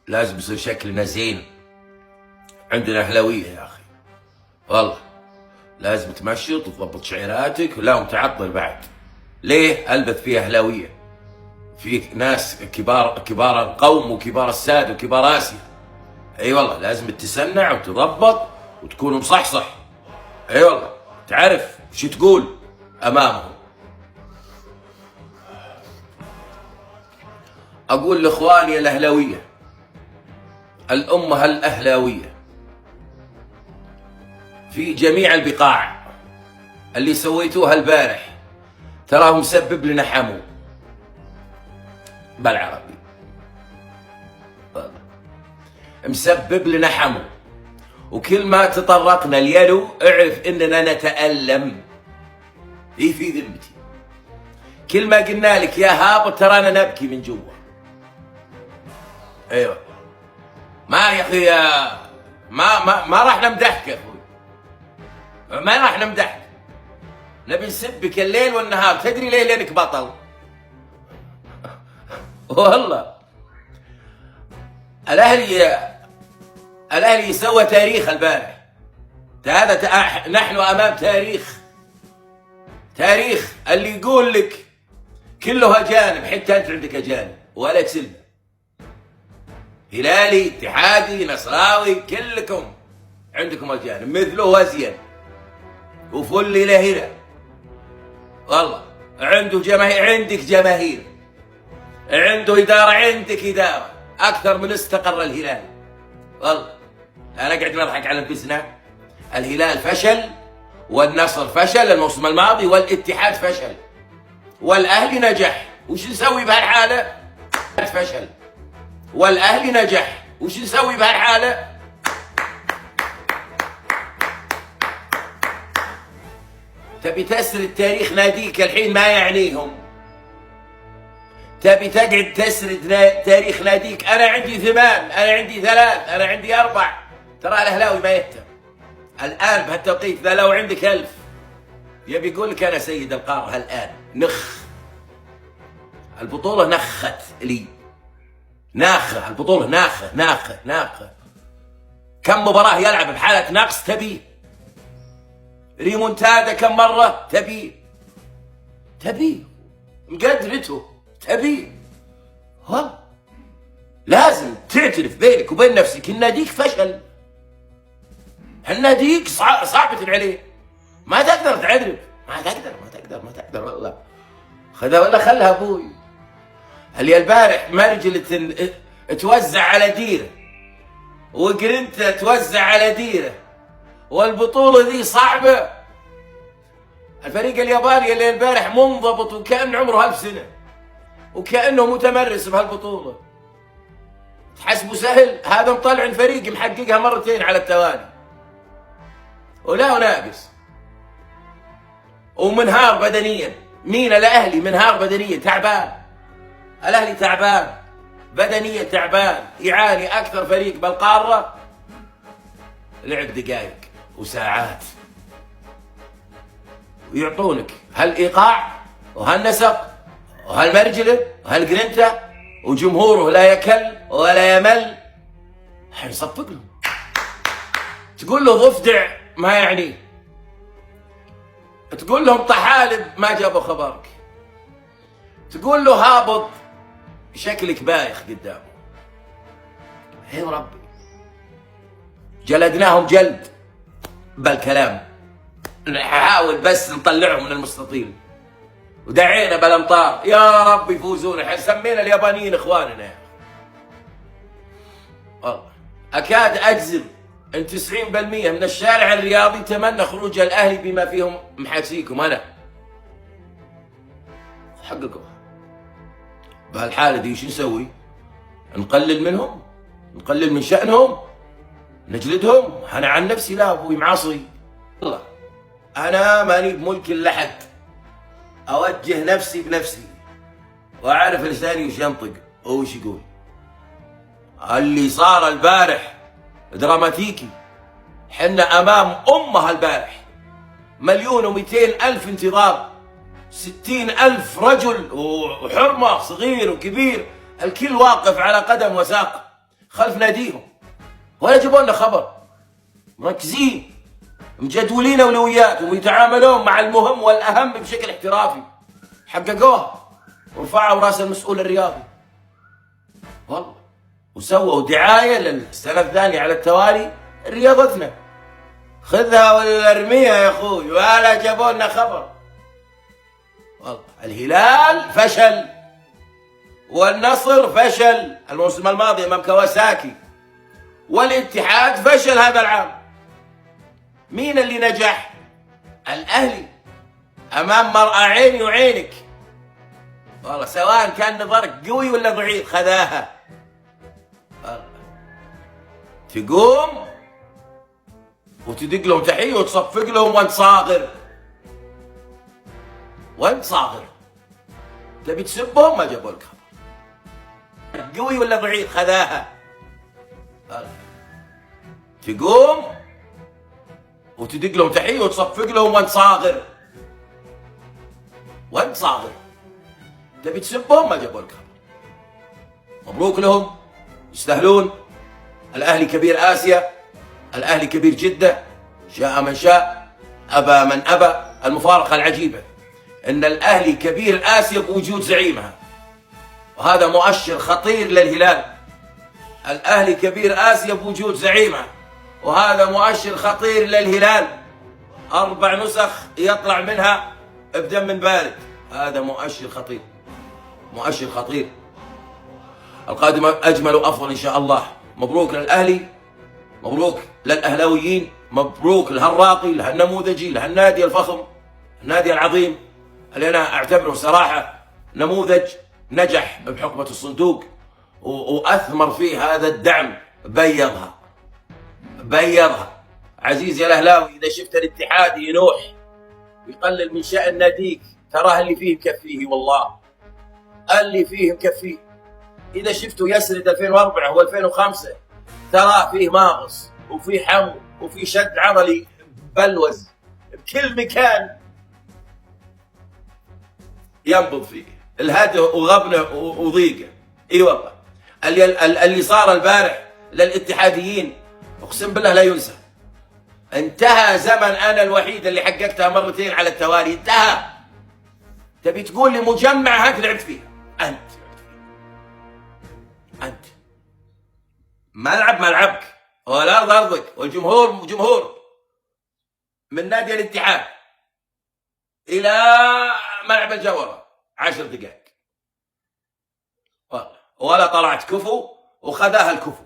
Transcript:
لازم يصير شكلنا زين. عندنا أهلاوية يا أخي والله، لازم تمشط وتضبط شعيراتك، لا متعطل بعد. ليه؟ ألبث فيها أهلاوية، في ناس كبار القوم وكبار السادة وكبار آسيا. أي والله لازم تتسنع وتضبط وتكون مصحصح. أي والله تعرف شو تقول أمامهم. أقول لإخواني الأهلاوية، الأمة الأهلاوية في جميع البقاع، اللي سويتوها البارح تراه مسبب لنا حمو بالعربي، مسبب لنا حمو. وكل ما تطرقنا اليلو اعرف اننا نتألم. في ذمتي كل ما قلنا لك يا هابط ترانا نبكي من جوا. ايوه ما يا اخي ما راح نمدحك يا اخوي، ما راح نمدحك، نبي نسبك الليل والنهار. تدري ليه؟ لانك بطل والله. الاهلي سوى تاريخ البارح. هذا نحن امام تاريخ اللي يقول لك كله اجانب، حتى انت عندك اجانب ولا تسلم. هلالي، اتحادي، نصراوي، كلكم عندكم اجانب مثله وازين وفل له هنا والله. عنده جماهير، عندك جماهير، عنده اداره، عندك اداره اكثر من استقر الهلال والله. انا قاعد نضحك على انفسنا. الهلال فشل والنصر فشل الموسم الماضي والاتحاد فشل والاهلي نجح. وش نسوي بهالحاله؟ فشل والاهلي نجح، وش نسوي بهالحاله؟ تبي تسرد تاريخ ناديك الحين ما يعنيهم، تبي تقعد تسرد تاريخ ناديك. انا عندي 8، انا عندي 3، انا عندي 4. ترى الاهلاوي ما يهتم الان بهالتوقيت ذا. لو عندك 1000 يبي يقول لك انا سيد القاره الان. البطوله نخت لي، ناخه البطوله، ناخه. كم مباراه يلعب بحاله نقص تبيه؟ ريمونتادا كم مره تبيه؟ مقدرته تبيه. ها لازم تعترف بينك وبين نفسك ان ناديك فشل. الناديك صعبة عليه، ما تقدر تعذب، ما تقدر والله. خلها ابوي. اللي البارح مرجل توزع على ديره وقرنته توزع على ديره، والبطولة ذي صعبة. الفريق الياباني اللي البارح منضبط وكأن عمره 1000 سنة وكأنه متمرس بهالبطولة، تحسبه سهل؟ هذا مطلع الفريق محققها 2 على التوالي ولا ناقص، ومنهار بدنيا. مين؟ الاهلي منهار بدنيا، تعبان. الاهلي تعبان بدنيا، تعبان، يعاني اكثر فريق بالقارة. لعب دقائق وساعات ويعطونك هالايقاع وهالنسق وهالمرجله وهالجرينتا، وجمهوره لا يكل ولا يمل. حيصفق لهم. تقول له ضفدع ما يعني، تقول لهم طحالب ما جابوا خبرك، تقول له هابط شكلك بايخ قدامه. هي ربي جلدناهم جلد بالكلام، نحاول بس نطلعهم من المستطيل ودعينا بالامطار يا رب يفوزون. سمينا اليابانيين اخواننا. والله اكاد اجزم ان 90% من الشارع الرياضي تمنى خروج الاهلي بما فيهم محاسيكم انا. حققوها. بهالحاله دي شو نسوي؟ نقلل منهم؟ نقلل من شأنهم؟ نجلدهم؟ انا عن نفسي لا ابوي معصي. والله انا ماني بملك لحد، اوجه نفسي بنفسي واعرف لساني وش ينطق وش يقول. اللي صار البارح دراماتيكي. حنا امام امه البارح، 1,200,000 انتظار، 60,000 رجل وحرمه صغير وكبير، الكل واقف على قدم وساق. خلف ناديهم، ولا جابوا لنا خبر. مركزين مجدولين اولوياتهم ويتعاملون مع المهم والاهم بشكل احترافي. حققوها ورفعوا راس المسؤول الرياضي والله، وسووا دعايه للسنه الثانيه على التوالي رياضتنا. خذها ولا ارميها يا اخوي، ولا جابوا لنا خبر والله. الهلال فشل والنصر فشل الموسم الماضي امام كواساكي، والاتحاد فشل هذا العام. مين اللي نجح؟ الاهلي امام مرأى عيني وعينك والله، سواء كان نظرك قوي ولا ضعيف خذاها والله. تقوم وتدق لهم تحيه وتصفق لهم وانت صاغر، وانت صاغر تبي تسبهم ما جابوا لك خبر. قوي ولا ضعيف خذاها والله. تقوم وتدق لهم تحيه وتصفق لهم وانت صاغر، وانت صاغر تبي تسبهم ما جابوا لك خبر. مبروك لهم، يستاهلون. الاهلي كبير اسيا، الاهلي كبير جده، شاء من شاء ابى من ابى. المفارقه العجيبه ان الاهلي كبير اسيا بوجود زعيمها، وهذا مؤشر خطير للهلال. الاهلي كبير اسيا بوجود زعيمها، وهذا مؤشر خطير للهلال. 4 نسخ يطلع منها بدم بارد، هذا مؤشر خطير، مؤشر خطير. القادم اجمل وافضل ان شاء الله. مبروك للاهلي، مبروك للاهلاويين، مبروك لهالراقي، لهالنموذجي، لهالنادي الفخم، النادي العظيم اللي انا اعتبره صراحه نموذج نجح بحقبه الصندوق واثمر فيه هذا الدعم. بيضها بيضها. عزيزي الاهلاوي، اذا شفت الاتحاد ينوح ويقلل من شأن ناديك، تراه اللي فيه مكفيه والله، اللي فيه مكفيه. اذا شفته يسرد 2004 و2005 تراه فيه ماغص وفيه حمو وفيه شد عضلي بلوز بكل مكان ينبض فيه الهدى وغبنه وضيقه. اي والله اللي صار البارح للاتحاديين اقسم بالله لا ينسى. انتهى زمن انا الوحيد اللي حققتها مرتين على التوالي، انتهى. تبي تقول لي مجمع هاك لعبت فيها؟ انت ملعب ملعبك والارض ارضك والجمهور جمهور. من نادي الاتحاد الى ملعب الجوهرة 10 دقائق والله، ولا طلعت كفو وخذاها الكفو.